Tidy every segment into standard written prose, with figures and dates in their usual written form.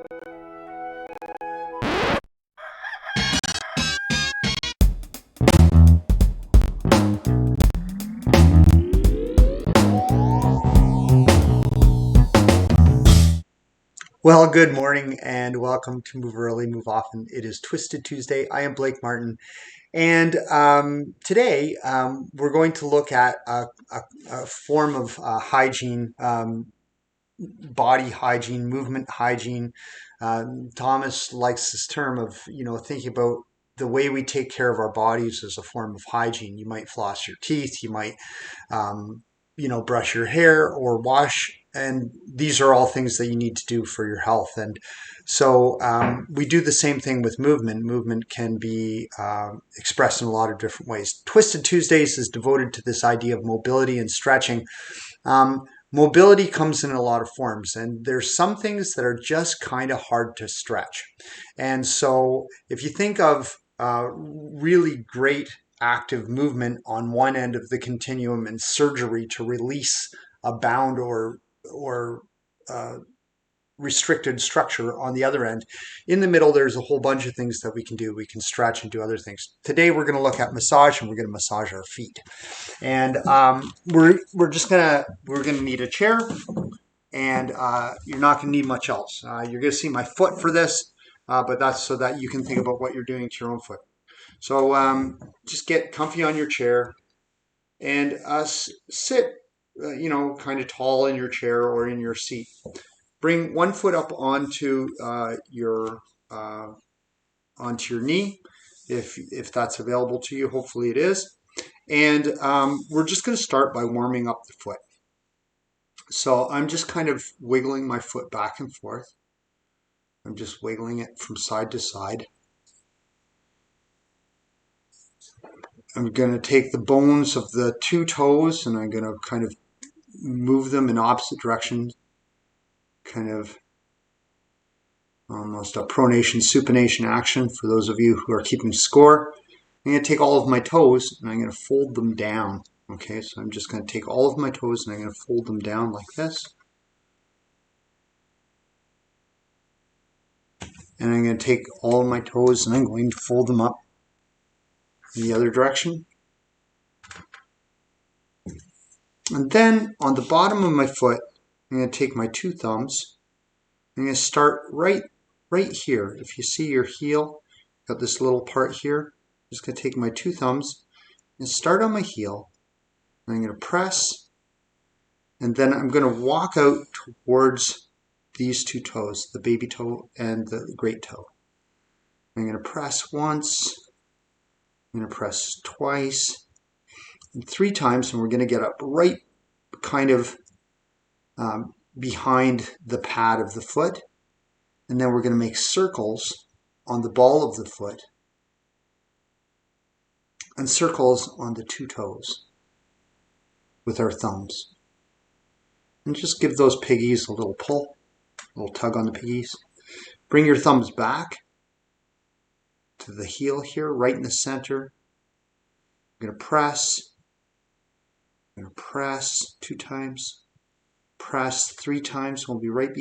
Well, good morning and welcome to Move Early, Move Often. It is Twisted Tuesday. I am Blake Martin, and today we're going to look at a form of hygiene, body hygiene, movement hygiene. Thomas likes this term of, thinking about the way we take care of our bodies as a form of hygiene. You might floss your teeth, you might um, brush your hair or wash. And these are all things that you need to do for your health. And so we do the same thing with movement. Movement can be expressed in a lot of different ways. Twisted Tuesdays is devoted to this idea of mobility and stretching. Mobility comes in a lot of forms, and there's some things that are just kind of hard to stretch. And so if you think of really great active movement on one end of the continuum and surgery to release a bound or restricted structure on the other end. In the middle, there's a whole bunch of things that we can do. We can stretch and do other things. Today, we're going to look at massage, and we're going to massage our feet. And we're gonna need a chair, and you're not going to need much else. You're going to see my foot for this, but that's so that you can think about what you're doing to your own foot. So just get comfy on your chair and sit, kind of tall in your chair or in your seat. Bring one foot up onto your knee, if that's available to you. Hopefully it is. And we're just going to start by warming up the foot. So I'm just kind of wiggling my foot back and forth. I'm just wiggling it from side to side. I'm going to take the bones of the two toes and I'm going to kind of move them in opposite directions. Kind of almost a pronation supination action for those of you who are keeping score. I'm going to take all of my toes and I'm going to fold them down. Okay, so I'm just going to take all of my toes and I'm going to fold them down like this. And I'm going to take all of my toes and I'm going to fold them up in the other direction. And then on the bottom of my foot, I'm going to take my two thumbs. I'm going to start right here. If you see your heel, got this little part here. I'm just going to take my two thumbs and start on my heel. I'm going to press, and then I'm going to walk out towards these two toes, the baby toe and the great toe. I'm going to press once, I'm going to press twice, and three times, and we're going to get up right kind of behind the pad of the foot. And then we're going to make circles on the ball of the foot and circles on the two toes with our thumbs. And just give those piggies a little pull, a little tug on the piggies. Bring your thumbs back to the heel here, right in the center. I'm going to press. I'm going to press 2 times. Press 3 times. We'll be right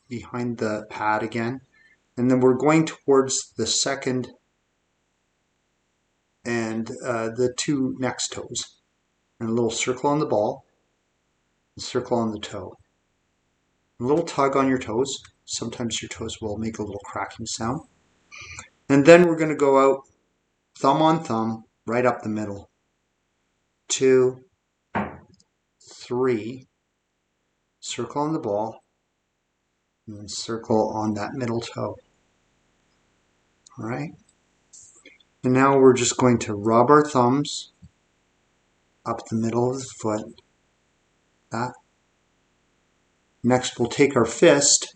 behind the pad again. And then we're going towards the second and the two next toes. And a little circle on the ball, a circle on the toe. A little tug on your toes. Sometimes your toes will make a little cracking sound. And then we're going to go out thumb on thumb, right up the middle. 2, 3, circle on the ball, and then circle on that middle toe. All right. And now we're just going to rub our thumbs up the middle of the foot. That. Next, we'll take our fist,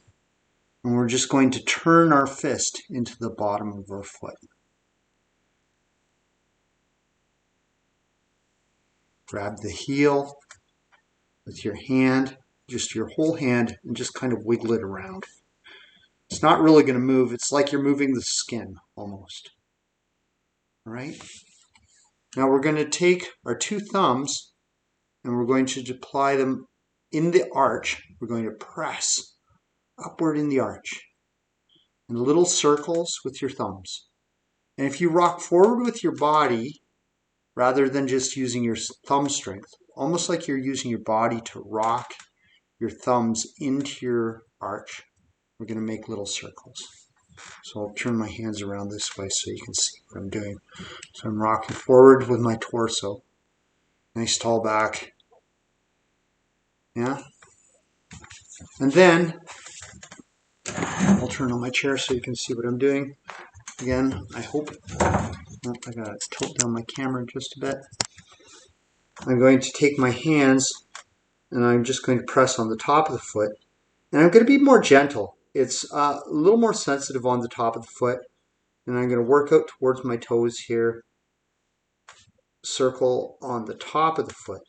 and we're just going to turn our fist into the bottom of our foot. Grab the heel with your hand, just your whole hand, and just kind of wiggle it around. It's not really going to move. It's like you're moving the skin almost. All right. Now we're going to take our two thumbs and we're going to apply them in the arch. We're going to press upward in the arch, and little circles with your thumbs. And if you rock forward with your body, rather than just using your thumb strength, almost like you're using your body to rock your thumbs into your arch, we're going to make little circles. So I'll turn my hands around this way so you can see what I'm doing. So I'm rocking forward with my torso. Nice tall back. Yeah. And then I'll turn on my chair so you can see what I'm doing. Again, I hope. Oh, I gotta tilt down my camera just a bit. I'm going to take my hands and I'm just going to press on the top of the foot. And I'm going to be more gentle. It's a little more sensitive on the top of the foot. And I'm going to work out towards my toes here. Circle on the top of the foot.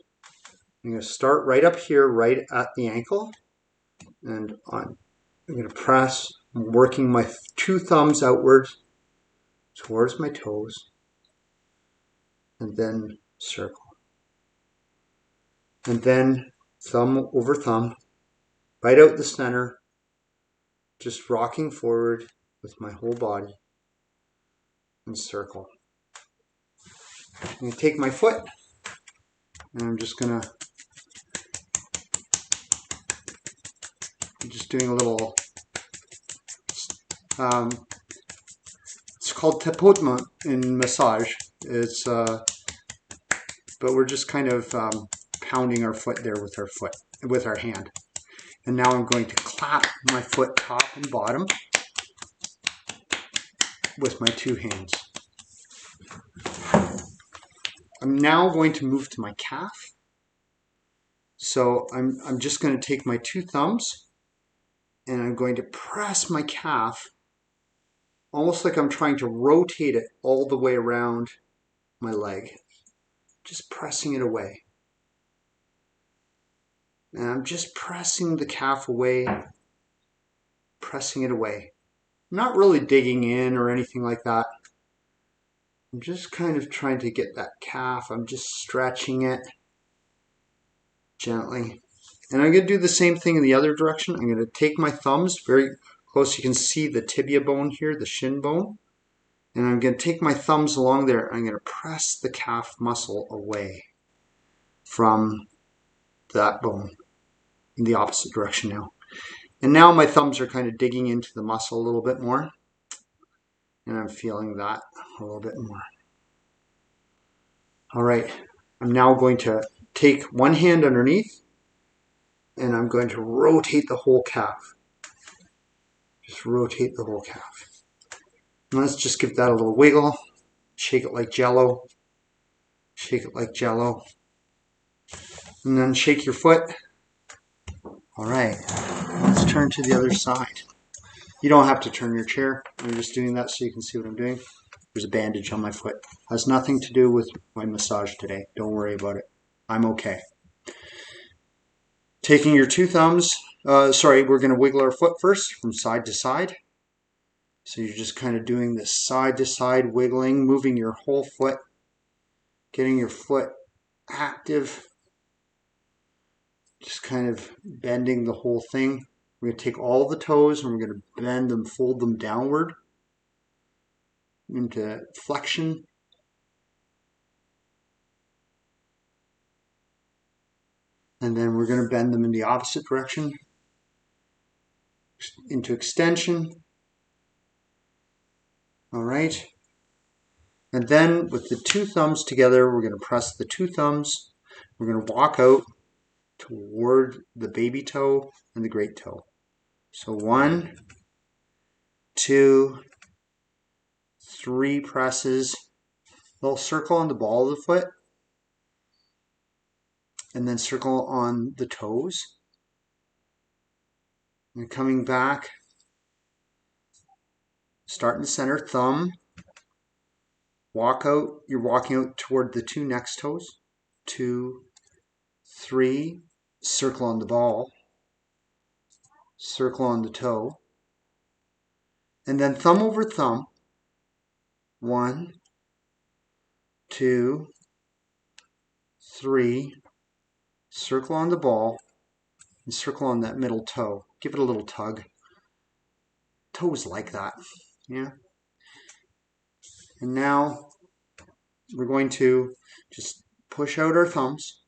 I'm going to start right up here, right at the ankle. And I'm going to press, working my two thumbs outward towards my toes. And then circle. And then thumb over thumb, right out the center, just rocking forward with my whole body and circle. I'm going to take my foot and I'm just doing a little, it's called tapotement in massage. It's, but we're just kind of pounding our foot there with our hand. And now I'm going to clap my foot top and bottom with my two hands. I'm now going to move to my calf. So I'm just going to take my two thumbs and I'm going to press my calf almost like I'm trying to rotate it all the way around my leg. Just pressing it away. And I'm just pressing the calf away, pressing it away. I'm not really digging in or anything like that. I'm just kind of trying to get that calf. I'm just stretching it gently. And I'm going to do the same thing in the other direction. I'm going to take my thumbs very close. You can see the tibia bone here, the shin bone. And I'm going to take my thumbs along there. I'm going to press the calf muscle away from that bone in the opposite direction now. And now my thumbs are kind of digging into the muscle a little bit more. And I'm feeling that a little bit more. All right. I'm now going to take one hand underneath and I'm going to rotate the whole calf. Just rotate the whole calf. And let's just give that a little wiggle. Shake it like jello. Shake it like jello. And then shake your foot. All right. Let's turn to the other side. You don't have to turn your chair. I'm just doing that so you can see what I'm doing. There's a bandage on my foot. Has nothing to do with my massage today. Don't worry about it. I'm okay. Taking your two thumbs. We're going to wiggle our foot first from side to side. So you're just kind of doing this side to side wiggling, moving your whole foot, getting your foot active, just kind of bending the whole thing. We're going to take all the toes and we're going to bend them, fold them downward into flexion. And then we're going to bend them in the opposite direction into extension. All right. And then with the two thumbs together, we're going to press the two thumbs. We're going to walk out toward the baby toe and the great toe. So 1, 2, 3 presses. Little circle on the ball of the foot. And then circle on the toes. And coming back. Start in the center, thumb. Walk out. You're walking out toward the two next toes. 2, 3. Circle on the ball. Circle on the toe. And then thumb over thumb. 1, 2, 3. Circle on the ball. And circle on that middle toe. Give it a little tug. toes like that. Yeah. And now we're going to just push out our thumbs.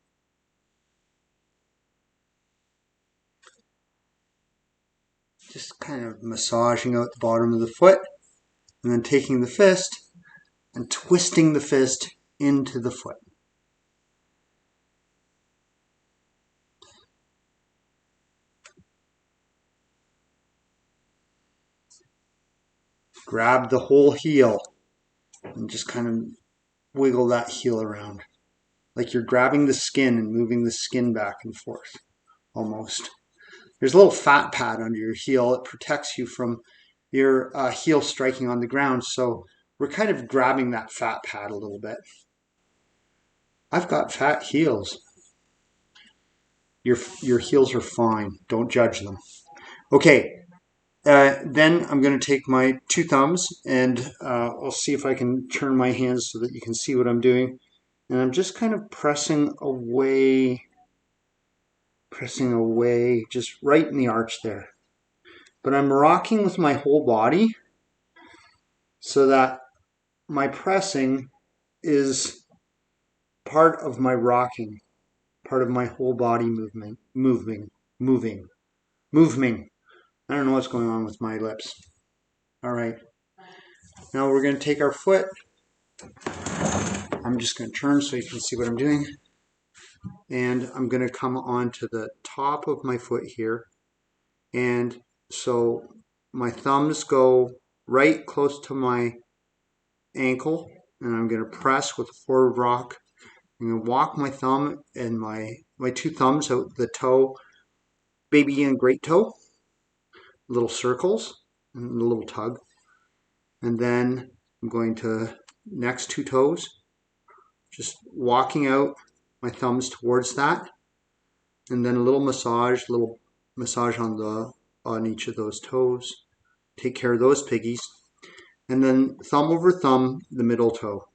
Just kind of massaging out the bottom of the foot, and then taking the fist and twisting the fist into the foot. Grab the whole heel and just kind of wiggle that heel around. Like you're grabbing the skin and moving the skin back and forth, almost. There's a little fat pad under your heel. It protects you from your heel striking on the ground. So we're kind of grabbing that fat pad a little bit. I've got fat heels. Your heels are fine. Don't judge them. Okay, then I'm going to take my two thumbs and I'll see if I can turn my hands so that you can see what I'm doing. And I'm just kind of pressing away, just right in the arch there. But I'm rocking with my whole body so that my pressing is part of my rocking, part of my whole body moving. I don't know what's going on with my lips. All right. Now we're going to take our foot. I'm just going to turn so you can see what I'm doing. And I'm going to come onto the top of my foot here. And so my thumbs go right close to my ankle. And I'm going to press with a forward rock. I'm going to walk my thumb and my two thumbs out the toe, baby and great toe. Little circles and a little tug. And then I'm going to next two toes, just walking out my thumbs towards that, and then a little massage on each of those toes. Take care of those piggies. And then thumb over thumb, the middle toe.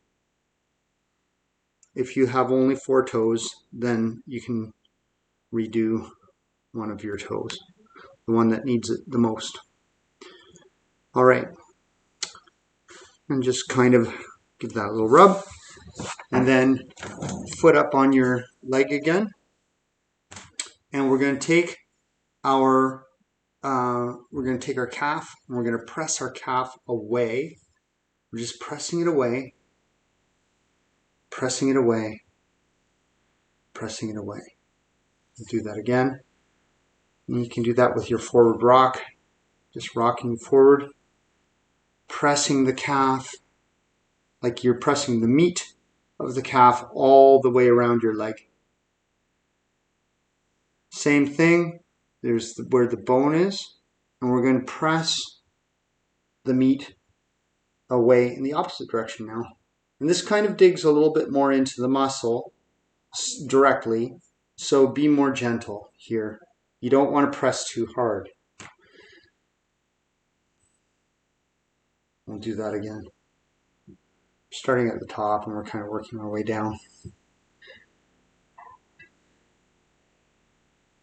If you have only 4 toes, then you can redo one of your toes, the one that needs it the most. All right. And just kind of give that a little rub. And then foot up on your leg again. And we're going to take our calf and we're going to press our calf away. We're just pressing it away, pressing it away, pressing it away. Do that again. And you can do that with your forward rock, just rocking forward, pressing the calf like you're pressing the meat of the calf all the way around your leg. Same thing, there's where the bone is, and we're going to press the meat away in the opposite direction now. And this kind of digs a little bit more into the muscle directly, so be more gentle here. You don't want to press too hard. We'll do that again. Starting at the top and we're kind of working our way down.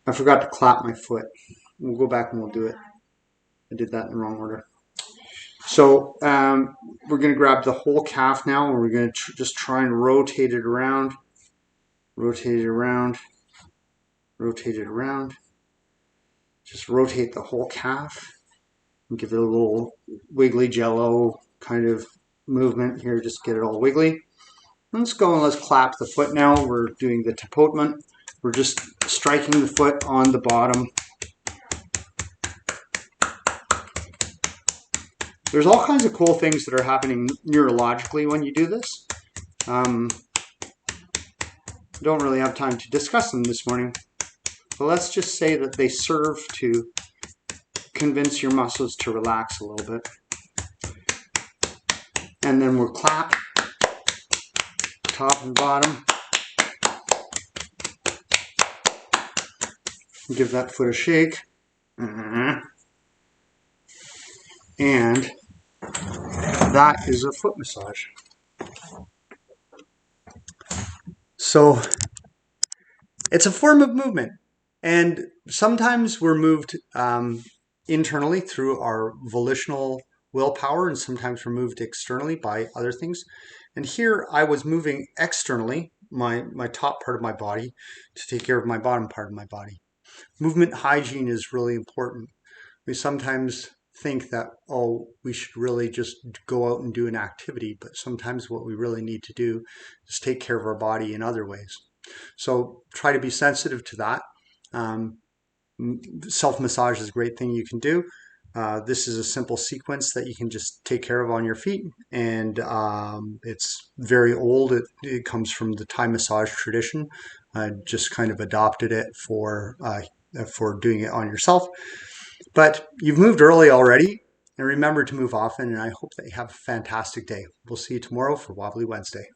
I forgot to clap my foot. We'll go back and we'll do it. I did that in the wrong order. So we're going to grab the whole calf now and we're going to just try and rotate it around. Rotate it around. Rotate it around. Just rotate the whole calf and give it a little wiggly jello kind of movement here. Just get it all wiggly. Let's go and let's clap the foot now. We're doing the tapotement. We're just striking the foot on the bottom. There's all kinds of cool things that are happening neurologically when you do this. Don't really have time to discuss them this morning, but let's just say that they serve to convince your muscles to relax a little bit. And then we'll clap top and bottom. Give that foot a shake. And that is a foot massage. So it's a form of movement. And sometimes we're moved internally through our volitional willpower, and sometimes we're moved externally by other things. And here I was moving externally, my top part of my body, to take care of my bottom part of my body. Movement hygiene is really important. We sometimes think that, oh, we should really just go out and do an activity, but sometimes what we really need to do is take care of our body in other ways. So try to be sensitive to that. Um, Self-massage is a great thing you can do. This is a simple sequence that you can just take care of on your feet, and it's very old. It comes from the Thai massage tradition. I just kind of adopted it for doing it on yourself. But you've moved early already, and remember to move often, and I hope that you have a fantastic day. We'll see you tomorrow for Wobbly Wednesday.